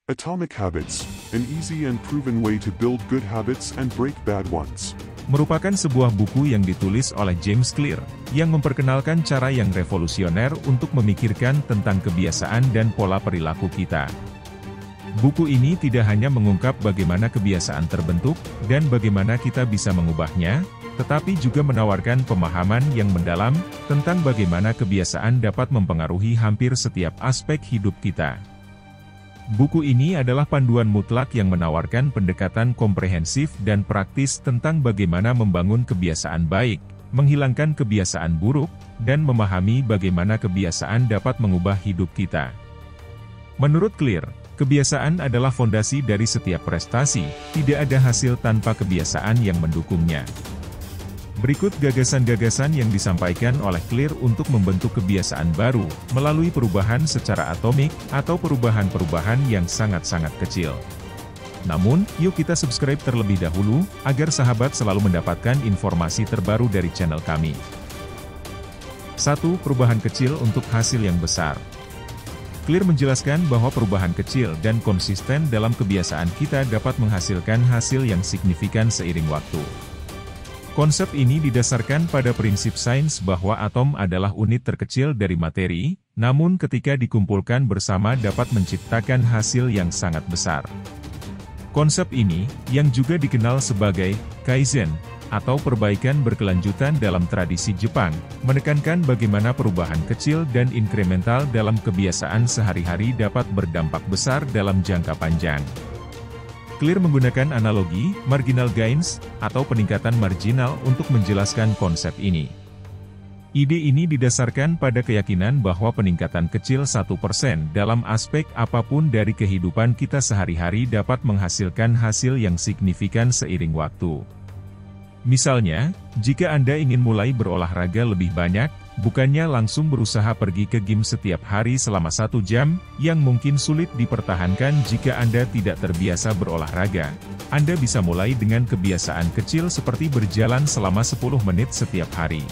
Atomic Habits, an easy and proven way to build good habits and break bad ones. Merupakan sebuah buku yang ditulis oleh James Clear, yang memperkenalkan cara yang revolusioner untuk memikirkan tentang kebiasaan dan pola perilaku kita. Buku ini tidak hanya mengungkap bagaimana kebiasaan terbentuk, dan bagaimana kita bisa mengubahnya, tetapi juga menawarkan pemahaman yang mendalam, tentang bagaimana kebiasaan dapat mempengaruhi hampir setiap aspek hidup kita. Buku ini adalah panduan mutlak yang menawarkan pendekatan komprehensif dan praktis tentang bagaimana membangun kebiasaan baik, menghilangkan kebiasaan buruk, dan memahami bagaimana kebiasaan dapat mengubah hidup kita. Menurut Clear, kebiasaan adalah fondasi dari setiap prestasi, tidak ada hasil tanpa kebiasaan yang mendukungnya. Berikut gagasan-gagasan yang disampaikan oleh Clear untuk membentuk kebiasaan baru, melalui perubahan secara atomik, atau perubahan-perubahan yang sangat-sangat kecil. Namun, yuk kita subscribe terlebih dahulu, agar sahabat selalu mendapatkan informasi terbaru dari channel kami. 1. Perubahan kecil untuk hasil yang besar. Clear menjelaskan bahwa perubahan kecil dan konsisten dalam kebiasaan kita dapat menghasilkan hasil yang signifikan seiring waktu. Konsep ini didasarkan pada prinsip sains bahwa atom adalah unit terkecil dari materi, namun ketika dikumpulkan bersama dapat menciptakan hasil yang sangat besar. Konsep ini, yang juga dikenal sebagai Kaizen, atau perbaikan berkelanjutan dalam tradisi Jepang, menekankan bagaimana perubahan kecil dan inkremental dalam kebiasaan sehari-hari dapat berdampak besar dalam jangka panjang. Clear menggunakan analogi, marginal gains, atau peningkatan marginal untuk menjelaskan konsep ini. Ide ini didasarkan pada keyakinan bahwa peningkatan kecil 1% dalam aspek apapun dari kehidupan kita sehari-hari dapat menghasilkan hasil yang signifikan seiring waktu. Misalnya, jika Anda ingin mulai berolahraga lebih banyak, bukannya langsung berusaha pergi ke gym setiap hari selama 1 jam, yang mungkin sulit dipertahankan jika Anda tidak terbiasa berolahraga. Anda bisa mulai dengan kebiasaan kecil seperti berjalan selama 10 menit setiap hari.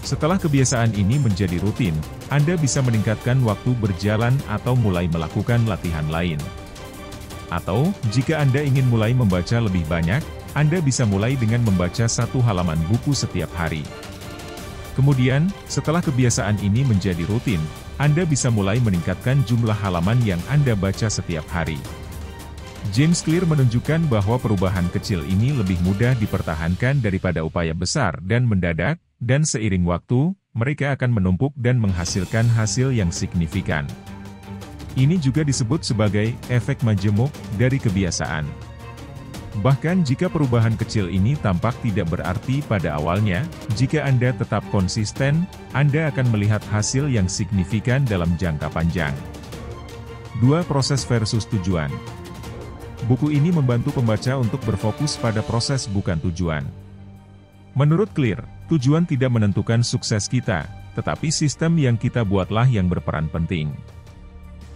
Setelah kebiasaan ini menjadi rutin, Anda bisa meningkatkan waktu berjalan atau mulai melakukan latihan lain. Atau, jika Anda ingin mulai membaca lebih banyak, Anda bisa mulai dengan membaca 1 halaman buku setiap hari. Kemudian, setelah kebiasaan ini menjadi rutin, Anda bisa mulai meningkatkan jumlah halaman yang Anda baca setiap hari. James Clear menunjukkan bahwa perubahan kecil ini lebih mudah dipertahankan daripada upaya besar dan mendadak, dan seiring waktu, mereka akan menumpuk dan menghasilkan hasil yang signifikan. Ini juga disebut sebagai efek majemuk dari kebiasaan. Bahkan jika perubahan kecil ini tampak tidak berarti pada awalnya, jika Anda tetap konsisten, Anda akan melihat hasil yang signifikan dalam jangka panjang. 2. Proses versus tujuan. Buku ini membantu pembaca untuk berfokus pada proses bukan tujuan. Menurut Clear, tujuan tidak menentukan sukses kita, tetapi sistem yang kita buatlah yang berperan penting.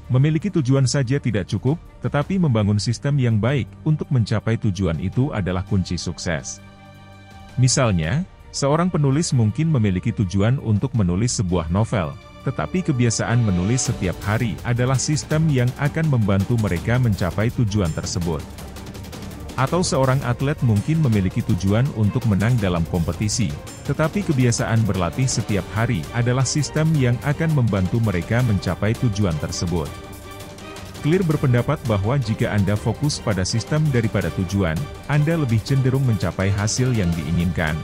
Memiliki tujuan saja tidak cukup, tetapi membangun sistem yang baik untuk mencapai tujuan itu adalah kunci sukses. Misalnya, seorang penulis mungkin memiliki tujuan untuk menulis sebuah novel, tetapi kebiasaan menulis setiap hari adalah sistem yang akan membantu mereka mencapai tujuan tersebut. Atau seorang atlet mungkin memiliki tujuan untuk menang dalam kompetisi, tetapi kebiasaan berlatih setiap hari adalah sistem yang akan membantu mereka mencapai tujuan tersebut. Clear berpendapat bahwa jika Anda fokus pada sistem daripada tujuan, Anda lebih cenderung mencapai hasil yang diinginkan.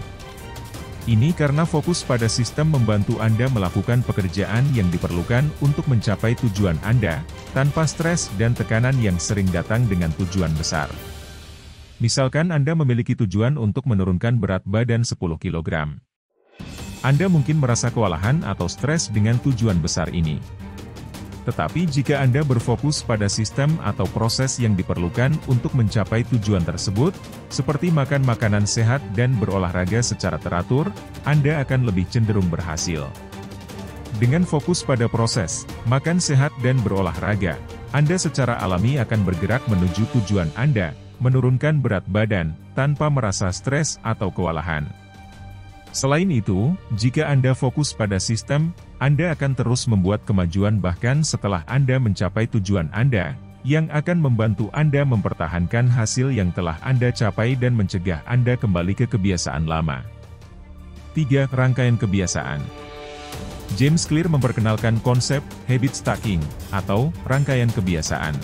Ini karena fokus pada sistem membantu Anda melakukan pekerjaan yang diperlukan untuk mencapai tujuan Anda, tanpa stres dan tekanan yang sering datang dengan tujuan besar. Misalkan Anda memiliki tujuan untuk menurunkan berat badan 10 kg. Anda mungkin merasa kewalahan atau stres dengan tujuan besar ini. Tetapi jika Anda berfokus pada sistem atau proses yang diperlukan untuk mencapai tujuan tersebut, seperti makan makanan sehat dan berolahraga secara teratur, Anda akan lebih cenderung berhasil. Dengan fokus pada proses, makan sehat dan berolahraga, Anda secara alami akan bergerak menuju tujuan Anda, menurunkan berat badan, tanpa merasa stres atau kewalahan. Selain itu, jika Anda fokus pada sistem, Anda akan terus membuat kemajuan bahkan setelah Anda mencapai tujuan Anda, yang akan membantu Anda mempertahankan hasil yang telah Anda capai dan mencegah Anda kembali ke kebiasaan lama. 3. Rangkaian kebiasaan. James Clear memperkenalkan konsep habit stacking atau rangkaian kebiasaan.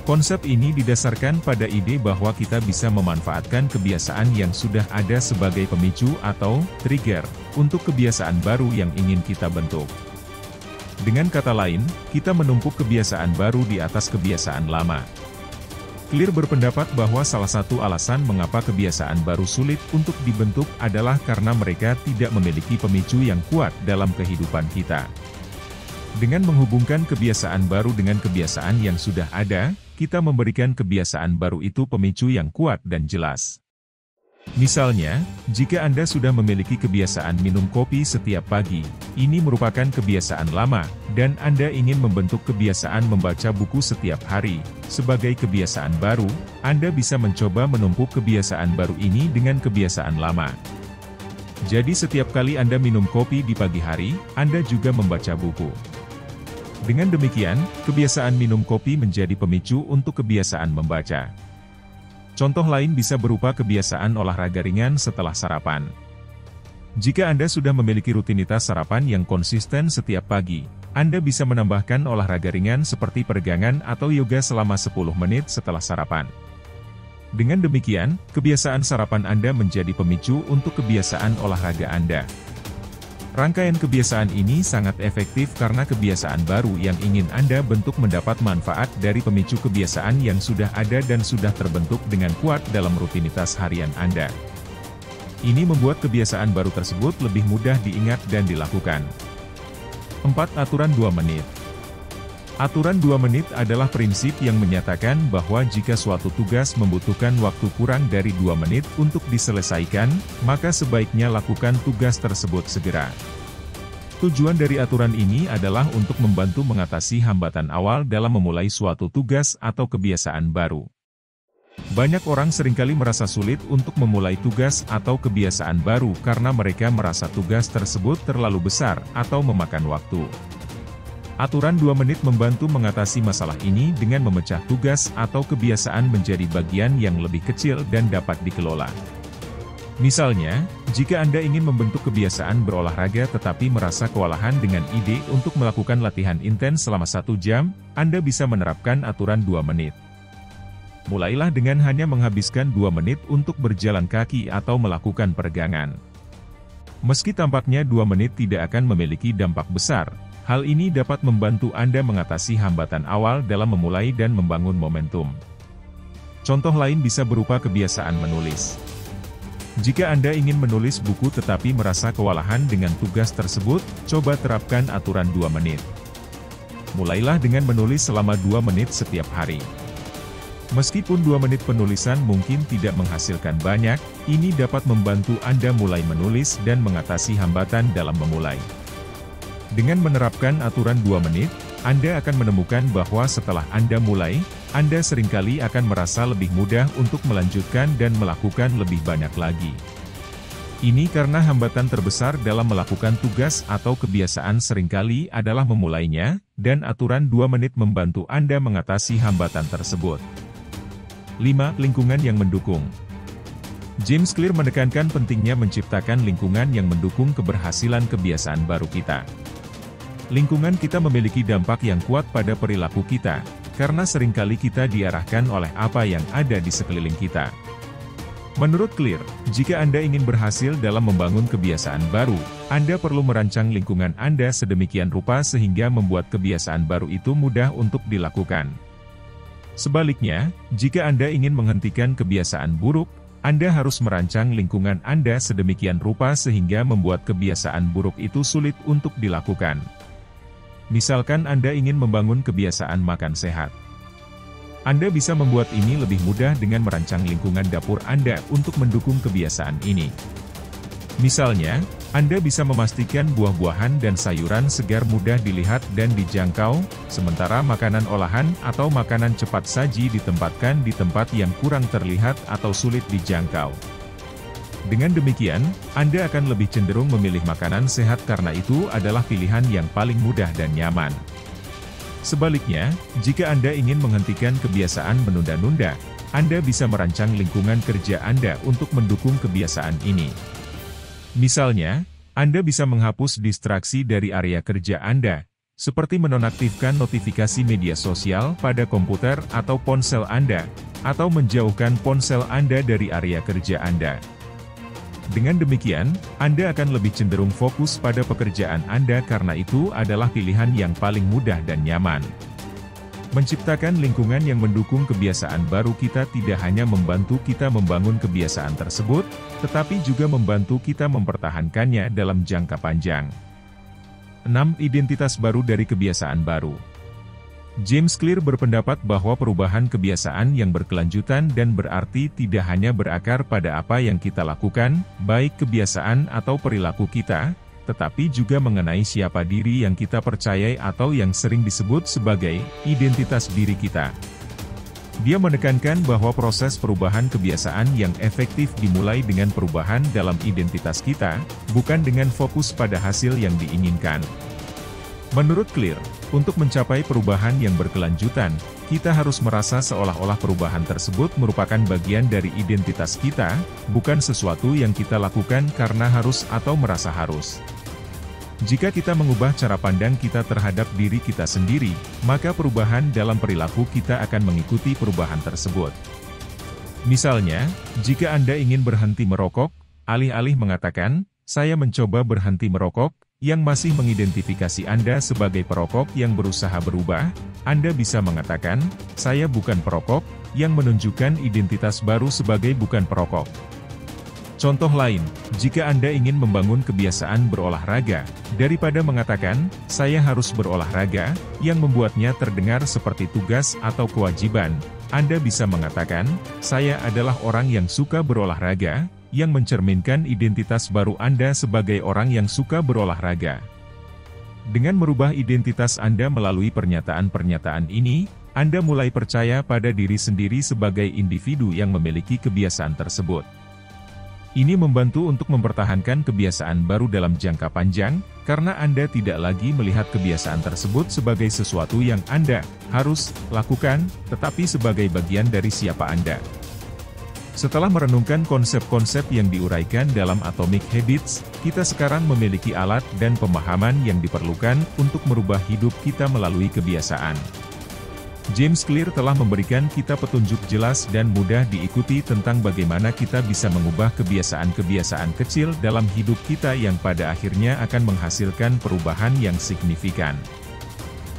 Konsep ini didasarkan pada ide bahwa kita bisa memanfaatkan kebiasaan yang sudah ada sebagai pemicu atau trigger untuk kebiasaan baru yang ingin kita bentuk. Dengan kata lain, kita menumpuk kebiasaan baru di atas kebiasaan lama. Clear berpendapat bahwa salah satu alasan mengapa kebiasaan baru sulit untuk dibentuk adalah karena mereka tidak memiliki pemicu yang kuat dalam kehidupan kita. Dengan menghubungkan kebiasaan baru dengan kebiasaan yang sudah ada, kita memberikan kebiasaan baru itu pemicu yang kuat dan jelas. Misalnya, jika Anda sudah memiliki kebiasaan minum kopi setiap pagi, ini merupakan kebiasaan lama, dan Anda ingin membentuk kebiasaan membaca buku setiap hari. Sebagai kebiasaan baru, Anda bisa mencoba menumpuk kebiasaan baru ini dengan kebiasaan lama. Jadi setiap kali Anda minum kopi di pagi hari, Anda juga membaca buku. Dengan demikian, kebiasaan minum kopi menjadi pemicu untuk kebiasaan membaca. Contoh lain bisa berupa kebiasaan olahraga ringan setelah sarapan. Jika Anda sudah memiliki rutinitas sarapan yang konsisten setiap pagi, Anda bisa menambahkan olahraga ringan seperti peregangan atau yoga selama 10 menit setelah sarapan. Dengan demikian, kebiasaan sarapan Anda menjadi pemicu untuk kebiasaan olahraga Anda. Rangkaian kebiasaan ini sangat efektif karena kebiasaan baru yang ingin Anda bentuk mendapat manfaat dari pemicu kebiasaan yang sudah ada dan sudah terbentuk dengan kuat dalam rutinitas harian Anda. Ini membuat kebiasaan baru tersebut lebih mudah diingat dan dilakukan. 4. Aturan 2 menit. Aturan 2 menit adalah prinsip yang menyatakan bahwa jika suatu tugas membutuhkan waktu kurang dari 2 menit untuk diselesaikan, maka sebaiknya lakukan tugas tersebut segera. Tujuan dari aturan ini adalah untuk membantu mengatasi hambatan awal dalam memulai suatu tugas atau kebiasaan baru. Banyak orang seringkali merasa sulit untuk memulai tugas atau kebiasaan baru karena mereka merasa tugas tersebut terlalu besar atau memakan waktu. Aturan 2 menit membantu mengatasi masalah ini dengan memecah tugas atau kebiasaan menjadi bagian yang lebih kecil dan dapat dikelola. Misalnya, jika Anda ingin membentuk kebiasaan berolahraga tetapi merasa kewalahan dengan ide untuk melakukan latihan intens selama 1 jam, Anda bisa menerapkan aturan 2 menit. Mulailah dengan hanya menghabiskan 2 menit untuk berjalan kaki atau melakukan peregangan. Meski tampaknya 2 menit tidak akan memiliki dampak besar, hal ini dapat membantu Anda mengatasi hambatan awal dalam memulai dan membangun momentum. Contoh lain bisa berupa kebiasaan menulis. Jika Anda ingin menulis buku tetapi merasa kewalahan dengan tugas tersebut, coba terapkan aturan 2 menit. Mulailah dengan menulis selama 2 menit setiap hari. Meskipun 2 menit penulisan mungkin tidak menghasilkan banyak, ini dapat membantu Anda mulai menulis dan mengatasi hambatan dalam memulai. Dengan menerapkan aturan 2 menit, Anda akan menemukan bahwa setelah Anda mulai, Anda seringkali akan merasa lebih mudah untuk melanjutkan dan melakukan lebih banyak lagi. Ini karena hambatan terbesar dalam melakukan tugas atau kebiasaan seringkali adalah memulainya, dan aturan 2 menit membantu Anda mengatasi hambatan tersebut. 5. Lingkungan yang mendukung. James Clear menekankan pentingnya menciptakan lingkungan yang mendukung keberhasilan kebiasaan baru kita. Lingkungan kita memiliki dampak yang kuat pada perilaku kita, karena seringkali kita diarahkan oleh apa yang ada di sekeliling kita. Menurut Clear, jika Anda ingin berhasil dalam membangun kebiasaan baru, Anda perlu merancang lingkungan Anda sedemikian rupa sehingga membuat kebiasaan baru itu mudah untuk dilakukan. Sebaliknya, jika Anda ingin menghentikan kebiasaan buruk, Anda harus merancang lingkungan Anda sedemikian rupa sehingga membuat kebiasaan buruk itu sulit untuk dilakukan. Misalkan Anda ingin membangun kebiasaan makan sehat. Anda bisa membuat ini lebih mudah dengan merancang lingkungan dapur Anda untuk mendukung kebiasaan ini. Misalnya, Anda bisa memastikan buah-buahan dan sayuran segar mudah dilihat dan dijangkau, sementara makanan olahan atau makanan cepat saji ditempatkan di tempat yang kurang terlihat atau sulit dijangkau. Dengan demikian, Anda akan lebih cenderung memilih makanan sehat karena itu adalah pilihan yang paling mudah dan nyaman. Sebaliknya, jika Anda ingin menghentikan kebiasaan menunda-nunda, Anda bisa merancang lingkungan kerja Anda untuk mendukung kebiasaan ini. Misalnya, Anda bisa menghapus distraksi dari area kerja Anda, seperti menonaktifkan notifikasi media sosial pada komputer atau ponsel Anda, atau menjauhkan ponsel Anda dari area kerja Anda. Dengan demikian, Anda akan lebih cenderung fokus pada pekerjaan Anda karena itu adalah pilihan yang paling mudah dan nyaman. Menciptakan lingkungan yang mendukung kebiasaan baru kita tidak hanya membantu kita membangun kebiasaan tersebut, tetapi juga membantu kita mempertahankannya dalam jangka panjang. 6. Identitas baru dari kebiasaan baru. James Clear berpendapat bahwa perubahan kebiasaan yang berkelanjutan dan berarti tidak hanya berakar pada apa yang kita lakukan, baik kebiasaan atau perilaku kita, tetapi juga mengenai siapa diri yang kita percayai atau yang sering disebut sebagai identitas diri kita. Dia menekankan bahwa proses perubahan kebiasaan yang efektif dimulai dengan perubahan dalam identitas kita, bukan dengan fokus pada hasil yang diinginkan. Menurut Clear, untuk mencapai perubahan yang berkelanjutan, kita harus merasa seolah-olah perubahan tersebut merupakan bagian dari identitas kita, bukan sesuatu yang kita lakukan karena harus atau merasa harus. Jika kita mengubah cara pandang kita terhadap diri kita sendiri, maka perubahan dalam perilaku kita akan mengikuti perubahan tersebut. Misalnya, jika Anda ingin berhenti merokok, alih-alih mengatakan, "Saya mencoba berhenti merokok," yang masih mengidentifikasi Anda sebagai perokok yang berusaha berubah, Anda bisa mengatakan, "Saya bukan perokok," yang menunjukkan identitas baru sebagai bukan perokok. Contoh lain, jika Anda ingin membangun kebiasaan berolahraga, daripada mengatakan, "Saya harus berolahraga," yang membuatnya terdengar seperti tugas atau kewajiban, Anda bisa mengatakan, "Saya adalah orang yang suka berolahraga," yang mencerminkan identitas baru Anda sebagai orang yang suka berolahraga. Dengan merubah identitas Anda melalui pernyataan-pernyataan ini, Anda mulai percaya pada diri sendiri sebagai individu yang memiliki kebiasaan tersebut. Ini membantu untuk mempertahankan kebiasaan baru dalam jangka panjang, karena Anda tidak lagi melihat kebiasaan tersebut sebagai sesuatu yang Anda harus lakukan, tetapi sebagai bagian dari siapa Anda. Setelah merenungkan konsep-konsep yang diuraikan dalam Atomic Habits, kita sekarang memiliki alat dan pemahaman yang diperlukan untuk merubah hidup kita melalui kebiasaan. James Clear telah memberikan kita petunjuk jelas dan mudah diikuti tentang bagaimana kita bisa mengubah kebiasaan-kebiasaan kecil dalam hidup kita yang pada akhirnya akan menghasilkan perubahan yang signifikan.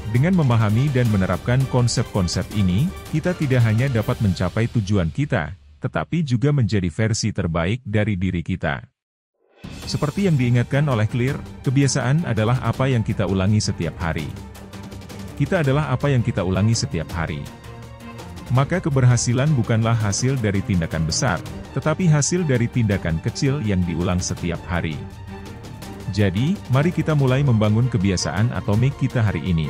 Dengan memahami dan menerapkan konsep-konsep ini, kita tidak hanya dapat mencapai tujuan kita, tetapi juga menjadi versi terbaik dari diri kita. Seperti yang diingatkan oleh Clear, kebiasaan adalah apa yang kita ulangi setiap hari. Kita adalah apa yang kita ulangi setiap hari. Maka keberhasilan bukanlah hasil dari tindakan besar, tetapi hasil dari tindakan kecil yang diulang setiap hari. Jadi, mari kita mulai membangun kebiasaan atomik kita hari ini.